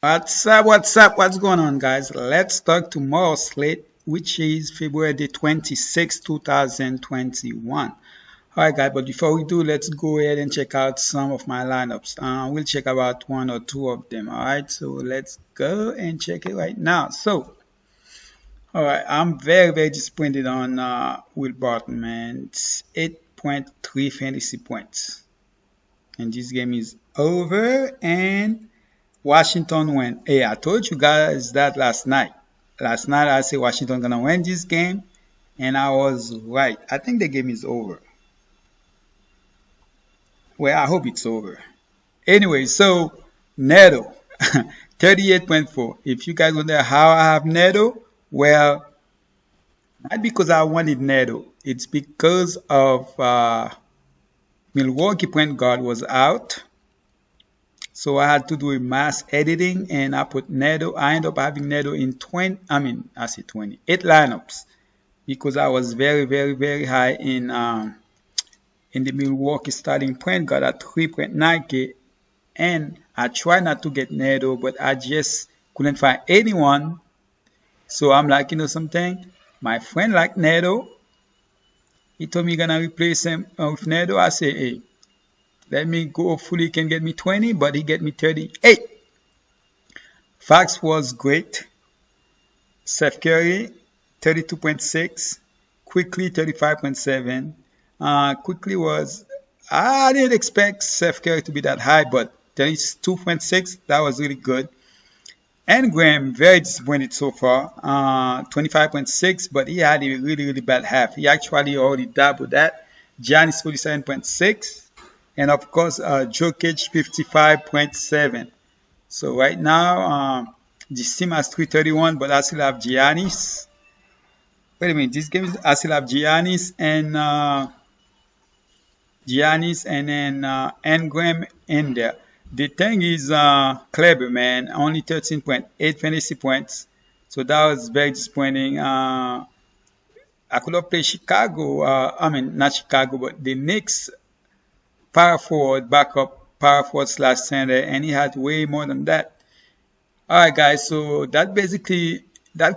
What's going on, guys? Let's talk tomorrow's slate, which is February the 26th, 2021. Alright, guys, but before we do, let's go ahead and check out some of my lineups. We'll check about one or two of them. Alright, so let's go and check it right now. Alright, I'm very disappointed on Will Barton, man. It's 8.3 fantasy points. And this game is over, and Washington win. Hey, I told you guys that last night. Last night I said Washington gonna win this game, and I was right. I think the game is over. Well, I hope it's over. Anyway, so Neto, 38.4. If you guys wonder how I have Neto, well, not because I wanted Neto. It's because of Milwaukee point guard was out. So I had to do a mass editing, and I put Neto. I ended up having Neto in 8 lineups, because I was very high in the Milwaukee starting point guard at 3.9K, and I tried not to get Neto, but I just couldn't find anyone. So I'm like, you know something? My friend like Neto. He told me he's gonna replace him with Neto. I say, hey, let me go. Hopefully he can get me 20, but he get me 38. Fox was great. Steph Curry, 32.6. Quickly, 35.7. Quickly was, I didn't expect Steph Curry to be that high, but 32.6, that was really good. And Graham, very disappointed so far. 25.6, but he had a really bad half. He actually already doubled that. Giannis, 47.6. And of course, Jokic 55.7. So right now, this team has 331, but I still have Giannis. Wait a minute, this game I still have Giannis and then Engram in there. The thing is, clever, man. Only 13.8 fantasy points. So that was very disappointing. I could have played Chicago. Not Chicago, but the Knicks power forward, backup power forward / center, and he had way more than that. Alright, guys, so that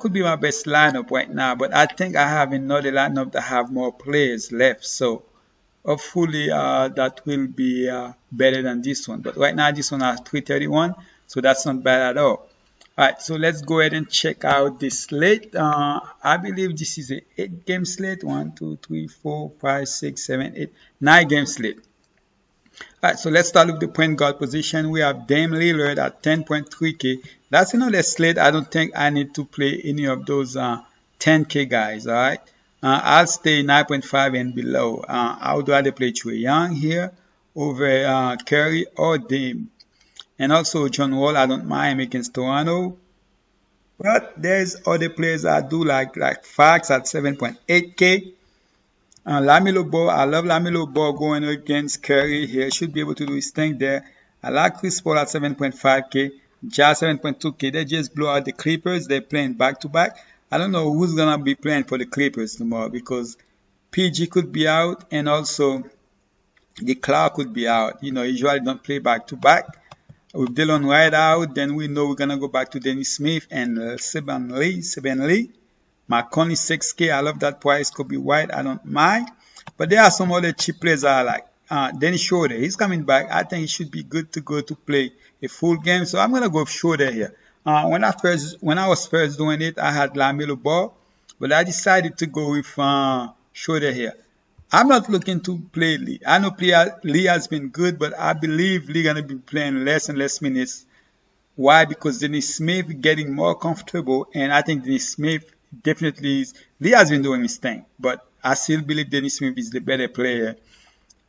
could be my best lineup right now, but I think I have another lineup that have more players left, so hopefully that will be better than this one. But right now this one has 331, so that's not bad at all. Alright, so let's go ahead and check out this slate. I believe this is a 8-game slate. 1, 2, 3, 4, 5, 6, 7, 8, 9-game slate. Alright, so let's start with the point guard position. We have Dame Lillard at 10.3K. That's another slate. I don't think I need to play any of those 10K guys. Alright, I'll stay 9.5 and below. I would rather play Trae Young here over Curry or Dame. And also John Wall, I don't mind against Toronto. But there's other players I do like Fox at 7.8K. Lamelo Ball, I love Lamelo Ball going against Curry here. Should be able to do his thing there. I like Chris Paul at 7.5K. Ja 7.2K. They just blow out the Clippers. They're playing back-to-back. I don't know who's going to be playing for the Clippers tomorrow, because PG could be out, and also the Clark could be out. You know, usually don't play back-to-back. With Dylan White out, then we know we're going to go back to Dennis Smith and Saban Lee. McConney 6K, I love that price. Kobe White, I don't mind. But there are some other cheap players I like. Dennis Schroeder, he's coming back. I think he should be good to go to play a full game. So I'm going to go with Schroeder here. When I was first doing it, I had Lamelo Ball. But I decided to go with Schroeder here. I'm not looking to play Lee. I know Lee has been good, but I believe Lee going to be playing less and less minutes. Why? Because Dennis Smith getting more comfortable. And I think Dennis Smith definitely Lee has been doing his thing, but I still believe Dennis Smith is the better player,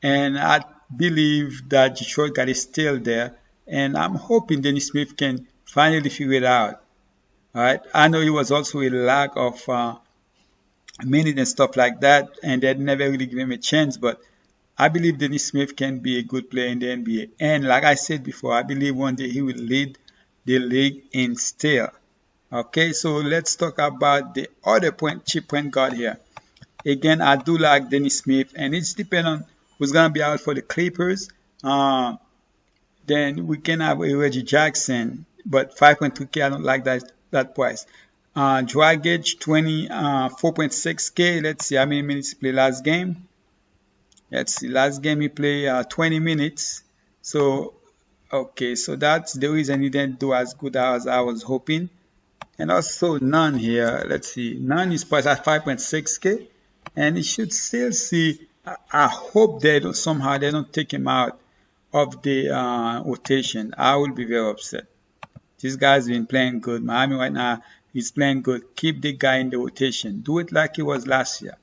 and I believe that Detroit got is still there, and I'm hoping Dennis Smith can finally figure it out. Alright, I know it was also a lack of minutes and stuff like that, and they never really give him a chance, but I believe Dennis Smith can be a good player in the NBA, and like I said before, I believe one day he will lead the league in steal. Okay, so let's talk about the other cheap point guard here. Again, I do like Dennis Smith, and it's depending on who's going to be out for the Clippers. Then we can have a Reggie Jackson but 5.2K, I don't like that price. Dry gauge 4.6K. Let's see how many minutes he played last game. Let's see, last game he played 20 minutes. So, okay, so that's the reason he didn't do as good as I was hoping. And also none here. Let's see, none is priced at 5.6K, and he should still see. I hope they don't somehow they don't take him out of the rotation. I will be very upset. This guy's been playing good. Miami right now, he's playing good. Keep the guy in the rotation. Do it like he was last year.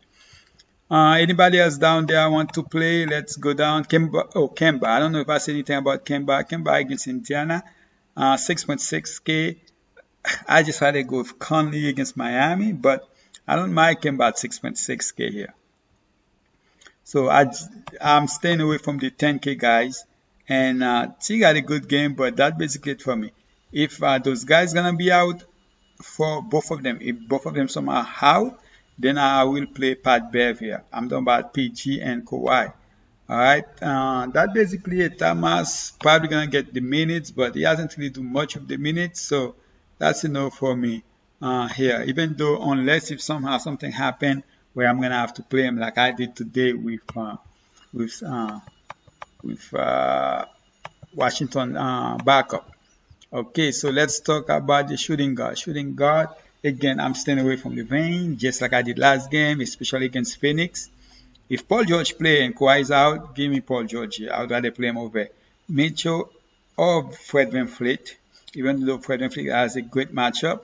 Anybody else down there want to play? Let's go down. Kemba. Oh, Kemba. I don't know if I said anything about Kemba. Kemba against Indiana. 6.6K. I just had to go with Conley against Miami, but I don't mind Kemba at 6.6K here. So I'm staying away from the 10K guys. And he got a good game, but that's basically it for me. If those guys gonna be out for both of them, if both of them somehow out, then I will play Pat Bev here. I'm talking about PG and Kawhi. Alright, that's basically it. Thomas probably gonna get the minutes, but he hasn't really do much of the minutes, so that's enough for me here. Even though, unless if somehow something happened where I'm gonna have to play him like I did today with Washington backup. Okay, so let's talk about the shooting guard. Shooting guard, again, I'm staying away from the vein, just like I did last game, especially against Phoenix. If Paul George play and Kawhi is out, give me Paul George here. I would rather play him over Mitchell or Fred VanVleet, even though Fred VanVleet has a great matchup.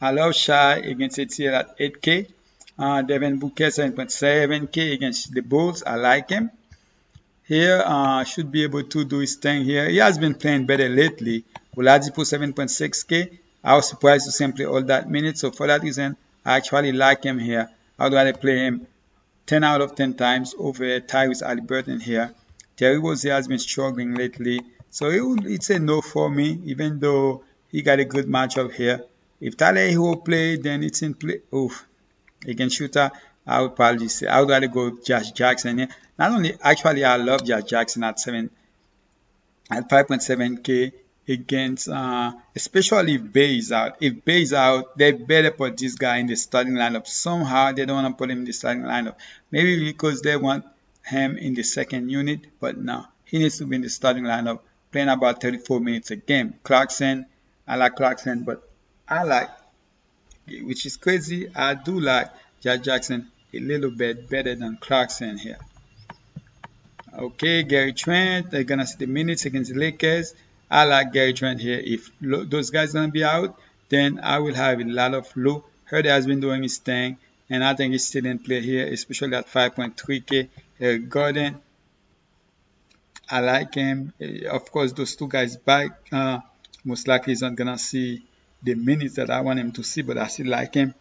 I love Shai against ATL at 8K. Devin Booker 7.7K against the Bulls. I like him. Here, should be able to do his thing here. He has been playing better lately. Oladipo 7.6K. I was surprised to simply all that minutes. So for that reason, I actually like him here. I would rather play him 10 out of 10 times over Tyrese Haliburton here. Terry Rozier has been struggling lately. So it's a no for me, even though he got a good matchup here. If Tyler Hero play, then it's in play. Oof. Against shooter, I would probably say I would rather go with Josh Jackson here. Not only, actually, I love Josh Jackson at 5.7K against, especially if Bay is out. If Bay is out, they better put this guy in the starting lineup. Somehow they don't want to put him in the starting lineup. Maybe because they want him in the second unit, but no, he needs to be in the starting lineup, playing about 34 minutes a game. Clarkson, I like Clarkson, but I like, which is crazy, I do like Josh Jackson a little bit better than Clarkson here. Okay, Gary Trent, they're gonna see the minutes against the Lakers. I like Gary Trent here. If those guys gonna be out, then I will have a lot of low. Heard has been doing his thing, and I think he's still in play here, especially at 5.3K. Gordon, I like him. Of course, those two guys back. Most likely he's not gonna see the minutes that I want him to see, but I still like him.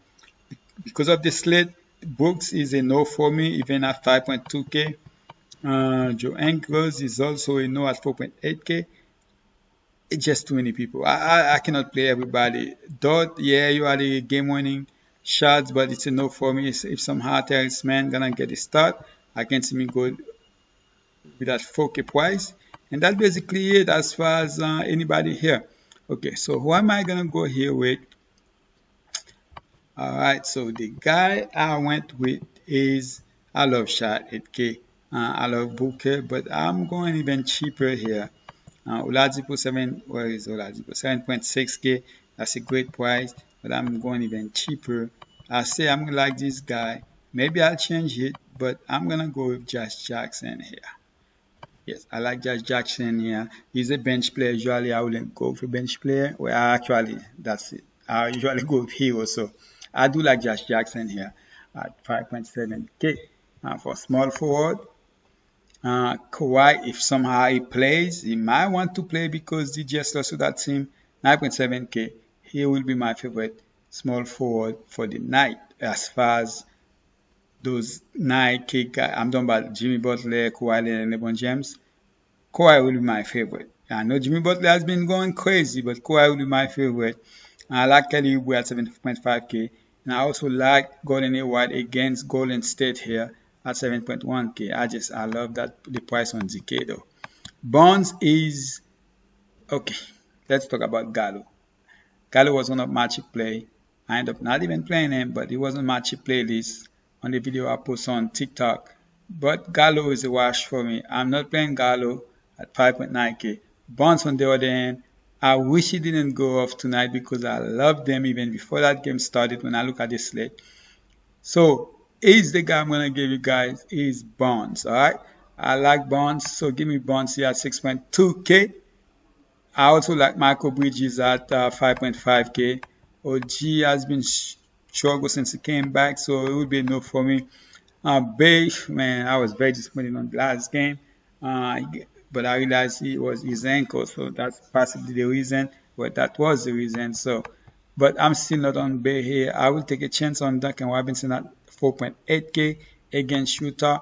Because of the slate, Brooks is a no for me, even at 5.2K. Joe Ingles is also a no at 4.8K. It's just too many people. I cannot play everybody. Dot, yeah, you are the game-winning shots, but it's a no for me. If some hard else man gonna get a start, I can see me go with that 4K price. And that's basically it as far as anybody here. Okay, so who am I gonna go here with? Alright, so the guy I went with is, I love Shot 8K. I love Booker, but I'm going even cheaper here. Oladipo 7.6K. That's a great price, but I'm going even cheaper. I say I'm gonna like this guy. Maybe I'll change it, but I'm gonna go with Josh Jackson here. Yes, I like Josh Jackson here. He's a bench player. Usually I wouldn't go for bench player. Well, actually, that's it. I usually go with hero, so I do like Josh Jackson here at 5.7K for small forward. Kawhi, if somehow he plays, he might want to play because he just lost to that team. 9.7K. He will be my favorite small forward for the night as far as those 9K guys. I'm talking about Jimmy Butler, Kawhi, and LeBron James. Kawhi will be my favorite. I know Jimmy Butler has been going crazy, but Kawhi will be my favorite. I like Kelly Oubre at 7.5K. And I also like Gordon Hayward against Golden State here at 7.1K. I love that the price on ZK though. Bonds is okay. let's talk about Gallo. Gallo was one of my cheap play. I ended up not even playing him, but he was on my cheap playlist on the video I post on TikTok. But Gallo is a wash for me. I'm not playing Gallo at 5.9k. Bonds on the other hand, I wish he didn't go off tonight because I loved them even before that game started when I look at the slate. So, is the guy I'm going to give you guys is Bonds, alright? I like Bonds, so give me Bonds here at 6.2k. I also like Michael Bridges at 5.5k. OG has been struggle since he came back, so it would be a no for me. Bay, man, I was very disappointed on the last game, but I realized it was his ankle, so that's possibly the reason. But that was the reason. So, but I'm still not on Bay here. I will take a chance on Duncan Robinson at 4.8k against Utah.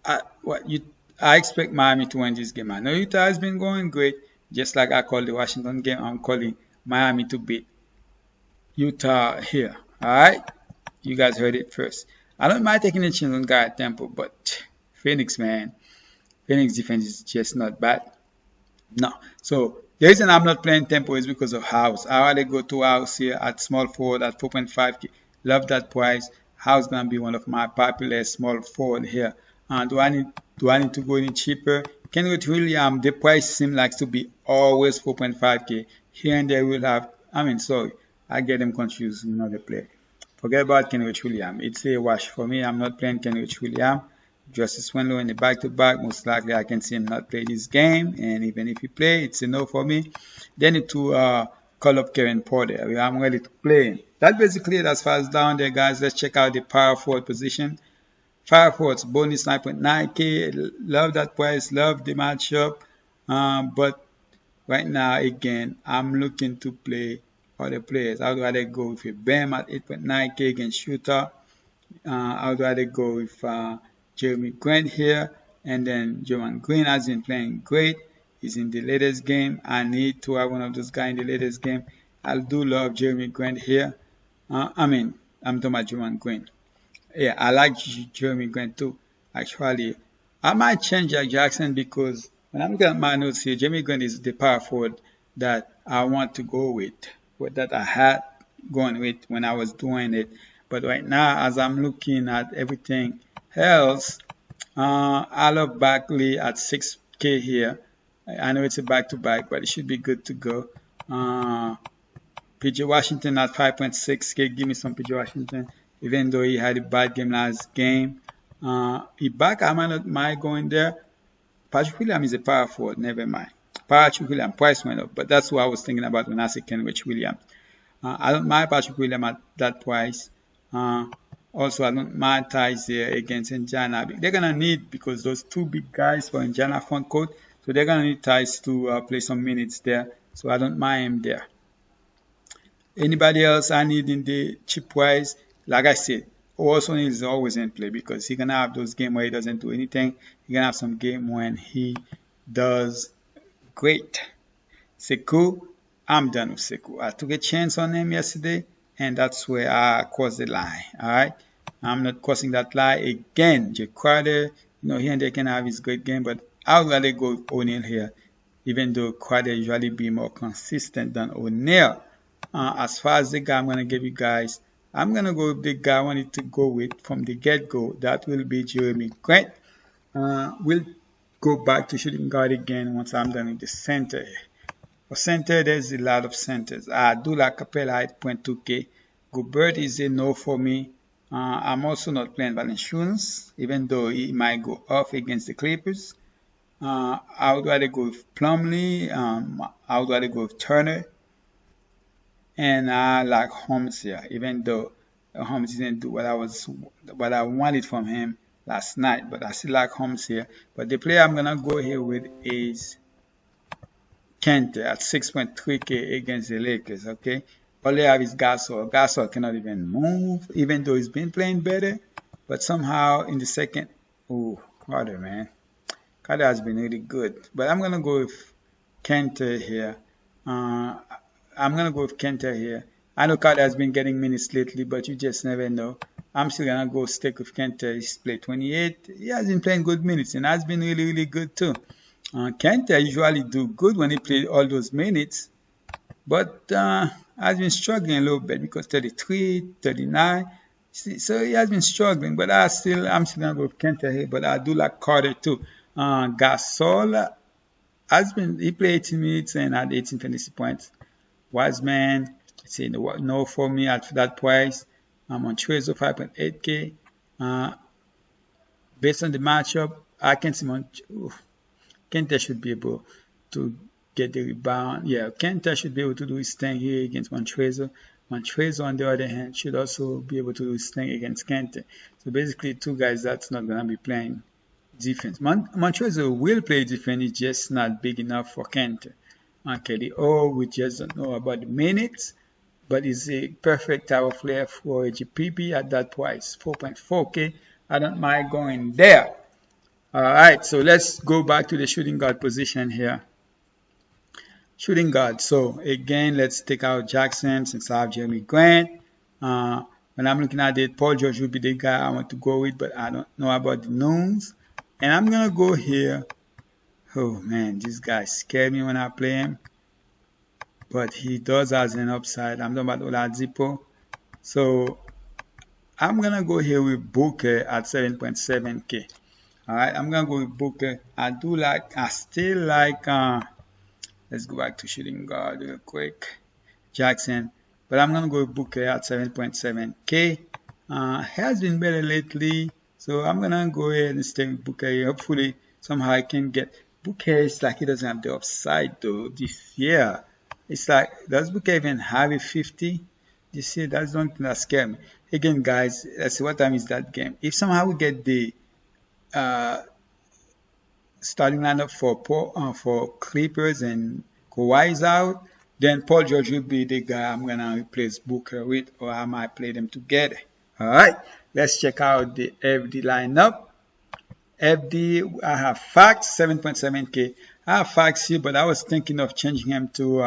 I expect Miami to win this game. I know Utah has been going great, just like I called the Washington game. I'm calling Miami to beat Utah here. All right, you guys heard it first. I don't mind taking a chance on guy at Temple, but Phoenix, man, Phoenix defense is just not bad. No. So the reason I'm not playing Tempo is because of House. I rather go to House here at small forward at 4.5k. Love that price. House gonna be one of my popular small forward here. Do I need to go any cheaper? Kenrich Williams, the price seems like to be always 4.5k. Here and there we'll have, sorry, I get them confused in another play. Forget about Kenrich Williams. It's a wash for me. I'm not playing Kenrich Williams. Justice Swindler in the back-to-back, most likely I can see him not play this game. And even if he play, it's a no for me. Then need to call up Kevin Porter. I'm ready to play him. That's basically it as far as down there, guys. Let's check out the power forward position. Power forwards, bonus 9.9k. Love that price. Love the matchup. But right now, again, I'm looking to play other players. I'd rather go with a Bam at 8.9k against Shooter. I'd rather go with Jeremy Grant here, and then Jeremy Green has been playing great. He's in the latest game. I need to have one of those guys in the latest game. I do love Jeremy Grant here. I'm talking about Jeremy Green. Yeah, I like Jeremy Grant too. Actually, I might change Jack Jackson because when I'm looking at my notes here, Jeremy Grant is the power forward that I want to go with, that I had going with when I was doing it. But right now, as I'm looking at everything else, I love Barkley at 6k here. I know it's a back-to-back, but it should be good to go. PJ Washington at 5.6k. Give me some PJ Washington, even though he had a bad game last game. Ibaka, I might not mind going there. Patrick Williams is a power forward, never mind. Patrick Williams price went up, but that's what I was thinking about when I said Kenrich Williams. I don't mind Patrick Williams at that price. Also, I don't mind ties there against Indiana. They're going to need, because those two big guys for Indiana front court, so they're going to need ties to play some minutes there. So I don't mind him there. Anybody else I need in the cheap price? Like I said, Orson is always in play because he's going to have those games where he doesn't do anything. He's going to have some game when he does great. Sekou, I'm done with Sekou. I took a chance on him yesterday, and that's where I crossed the line. Alright, I'm not crossing that line again. Jay Crowder, here and there can have his great game, but I would rather go with O'Neal here, even though Crowder usually be more consistent than O'Neal. As far as the guy I'm going to give you guys, I'm going to go with the guy I wanted to go with from the get-go. That will be Jeremy Grant. We'll go back to shooting guard again once I'm done with the center. For center, there's a lot of centers. I do like Capella at 0.2k. Gobert is a no for me. I'm also not playing Valanciunas, even though he might go off against the Clippers. I would rather go with Plumlee. I would rather go with Turner. And I like Holmes here, even though Holmes didn't do what I wanted from him last night. But I still like Holmes here. But the player I'm gonna go here with is Kent at 6.3k against the Lakers. Okay, all they have is Gasol. Gasol cannot even move, even though he's been playing better. But somehow in the second, Carter, man, Carter has been really good. But I'm gonna go with Kent here. I'm going to go with Kenter here. I know Carter has been getting minutes lately, but you just never know. I'm still going to go stick with Kenter. He's played 28. He has been playing good minutes, and has been really, really good too. Kent usually do good when he play all those minutes, but has been struggling a little bit because 33, 39. So he has been struggling, but I'm still gonna go with Kent here. But I do like Carter too. Gasol has been he played 18 minutes and had 18 fantasy points. Wiseman, say no for me at that price. I'm on Trezor 5.8k. Based on the matchup, I can see Kenta should be able to get the rebound. Yeah, Kenta should be able to do his thing here against Montrezl. Montrezl, on the other hand, should also be able to do his thing against Kenta. So basically, two guys that's not going to be playing defense. Montrezl will play defense, it's just not big enough for Kenta. Okay, we just don't know about the minutes, but it's a perfect type of player for a GPP at that price, 4.4k. I don't mind going there. All right, so let's go back to the shooting guard position here. Shooting guard. So again, let's take out Jackson since I have Jeremy Grant. When I'm looking at it, Paul George would be the guy I want to go with, but I don't know about the Nunes. And I'm gonna go here. Oh man, this guy scared me when I play him, but he does have an upside. I'm talking about Oladipo. So I'm gonna go here with Booker at 7.7k. All right, I'm gonna go with Booker. I still like. Let's go back to shooting guard real quick. Jackson, but I'm gonna go with Booker at 7.7k. Has been better lately, so I'm gonna go ahead and stay with Booker here. Hopefully, somehow I can get Booker. It's like he doesn't have the upside though this year. It's like, does Booker even have a 50 this year? That's the only thing that scares me. Again, guys, let's see what time is that game. If somehow we get the starting lineup for Clippers and Kawhi's out, then Paul George will be the guy I'm gonna replace Booker with, or I might play them together. All right, let's check out the FD lineup. FD, I have Fax 7.7k. I have Fax here, but I was thinking of changing him to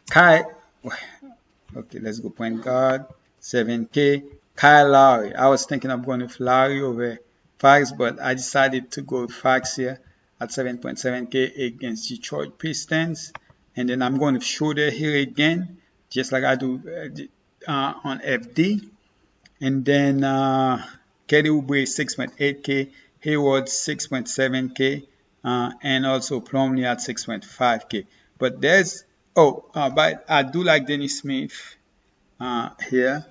Kai. Okay, let's go point guard 7k. Kyle Lowry. I was thinking of going with Lowry over Fax, but I decided to go with Fax here at 7.7k against Detroit Pistons. And then I'm going with Schroeder here again, just like I do on FD. And then Kelly Oubre 6.8k, Hayward 6.7k, and also Plumlee at 6.5k. But but I do like Dennis Smith here.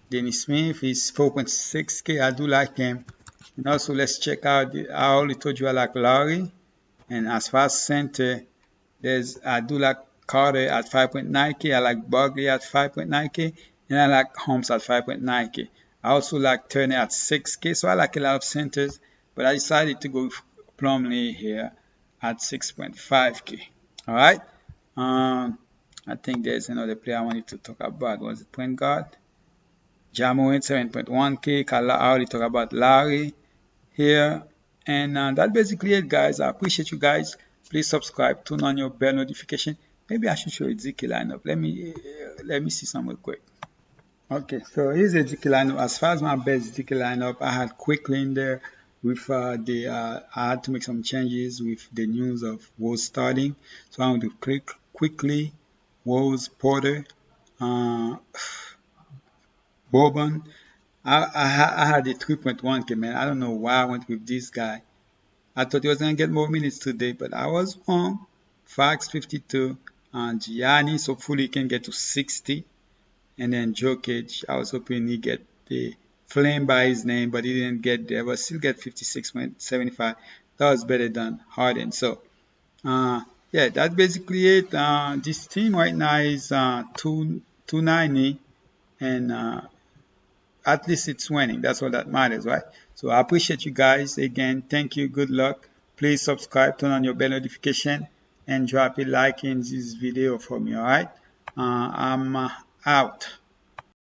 Dennis Smith is 4.6k. I do like him. And also, let's check out. I already told you I like Lowry. And as far as center, I do like Carter at 5.9k. I like Bagley at 5.9k. And I like Holmes at 5.9k. I also like Turner at 6k. So I like a lot of centers. But I decided to go with Plumlee here at 6.5k. All right. I think there's another player I wanted to talk about. Was it point guard? Jamo at 7.1k. I already talked about Larry here. And that's basically it, guys. I appreciate you guys. Please subscribe, turn on your bell notification. Maybe I should show you ZK lineup. Let me see some real quick. Okay, so here's the ZK lineup. As far as my best ZK lineup, I had quickly in there with I had to make some changes with the news of Wose starting. So I'm going to click quickly Wose, Porter, Boban. I had a 3.1k, man. I don't know why I went with this guy. I thought he was going to get more minutes today, but I was wrong. Fax 52, and Giannis hopefully he can get to 60. And then Jokic, I was hoping he get the flame by his name, but he didn't get there, but still get 56.75. That was better than Harden. So, yeah, that's basically it. This team right now is 290, and at least it's winning. That's all that matters, right? So I appreciate you guys. Again, thank you. Good luck. Please subscribe, turn on your bell notification, and drop a like in this video for me, all right? I'm out.